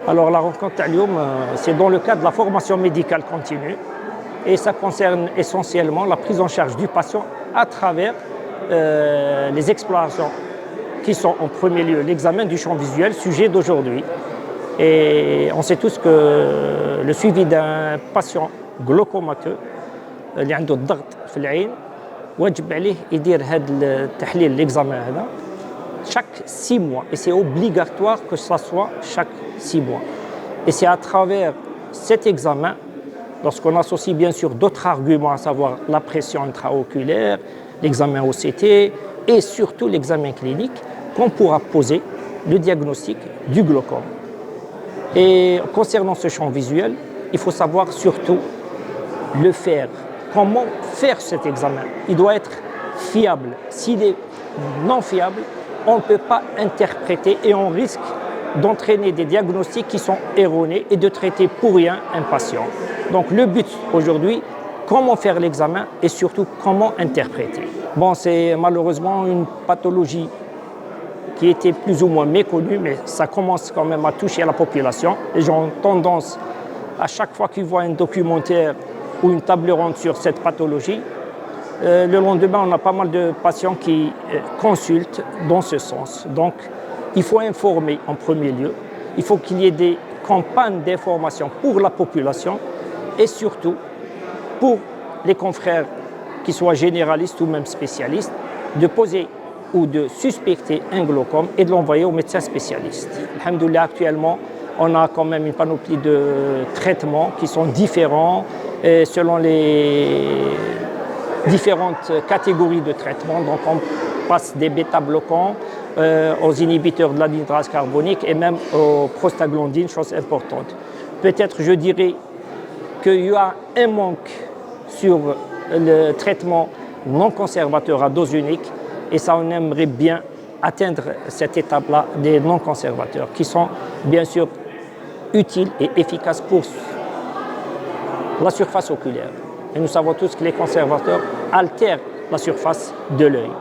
Alors la rencontre à Lyon, c'est dans le cadre de la formation médicale continue et ça concerne essentiellement la prise en charge du patient à travers les explorations qui sont en premier lieu l'examen du champ visuel, sujet d'aujourd'hui. Et on sait tous que le suivi d'un patient glaucomateux اللي عنده الضغط في العين واجب عليه يدير هذا التحليل l'examen هذا chaque 6 mois et c'est obligatoire que ça soit chaque 6 mois. Et c'est à travers cet examen, lorsqu'on associe bien sûr d'autres arguments, à savoir la pression intraoculaire, l'examen OCT et surtout l'examen clinique, qu'on pourra poser le diagnostic du glaucome. Et concernant ce champ visuel, il faut savoir surtout le faire. Comment faire cet examen? Il doit être fiable. S'il est non fiable, on ne peut pas interpréter et on risque d'entraîner des diagnostics qui sont erronés et de traiter pour rien un patient. Donc le but aujourd'hui, comment faire l'examen et surtout comment interpréter. Bon, c'est malheureusement une pathologie qui était plus ou moins méconnue, mais ça commence quand même à toucher la population. Les gens ont tendance, à chaque fois qu'ils voient un documentaire ou une table ronde sur cette pathologie, le lendemain, on a pas mal de patients qui consultent dans ce sens. Donc, il faut informer en premier lieu. Il faut qu'il y ait des campagnes d'information pour la population et surtout pour les confrères qui soient généralistes ou même spécialistes, de poser ou de suspecter un glaucome et de l'envoyer au médecin spécialiste. Alhamdoulilah, actuellement, on a quand même une panoplie de traitements qui sont différents selon les différentes catégories de traitement. Donc on passe des bêta-bloquants aux inhibiteurs de l'anhydrase carbonique et même aux prostaglandines, chose importante. Peut-être je dirais qu'il y a un manque sur le traitement non conservateur à dose unique et ça on aimerait bien atteindre cette étape-là des non conservateurs qui sont bien sûr utiles et efficaces pour la surface oculaire. Et nous savons tous que les conservateurs altèrent la surface de l'œil.